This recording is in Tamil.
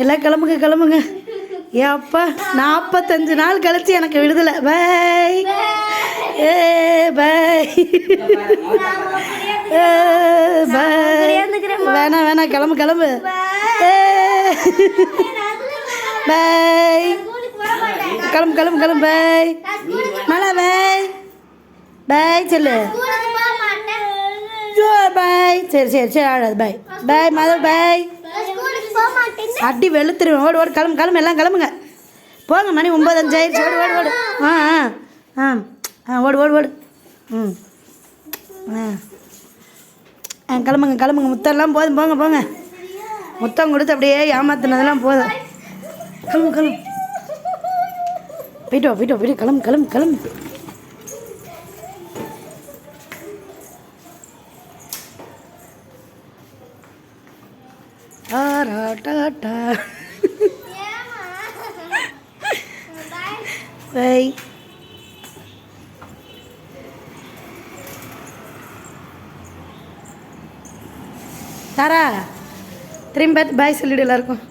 எல்லாம் கிளம்புங்க கிளம்புங்க. ஏப்பா 45 நாள் கழிச்சு எனக்கு விடுதலை. பாய் ஏ பாய் பாய். வேணாம் வேணாம், கிளம்பு கிளம்பு. ஏ பாய், கிளம்பு கிளம்பு கிளம்பு. பாய் மலா, பாய் பாய் சொல்லு. பாய். சரி சரி சரி, ஆடாது. பாய் பாய் மாதவ். பாய். அடி வெளுத்துருவேன். ஓடு ஓடு, கிளம்பு கிளம்பு, எல்லாம் கிளம்புங்க. போங்க, மணி 9:05 ஆயிடுச்சு. ஓடு ஓடு ஓடு. ஆ ஆ ஆ ஆ ஓடு ஓடு ஓடு. ம் ஆ கிளம்புங்க கிளம்புங்க. முத்தம்லாம் போதும், போங்க போங்க. முத்தம் கொடுத்து அப்படியே ஏமாத்தினதெல்லாம் போதும். கிளம்பு கிளம்பு. போயிட்டு வா போயிட்டு வா போயிட்டு. கிளம்பு கிளம்பு கிளம்பு. Tata bye. தாரா திரும்பி பார்த்து பாய் சொல்லிவிடு எல்லாருக்கும்.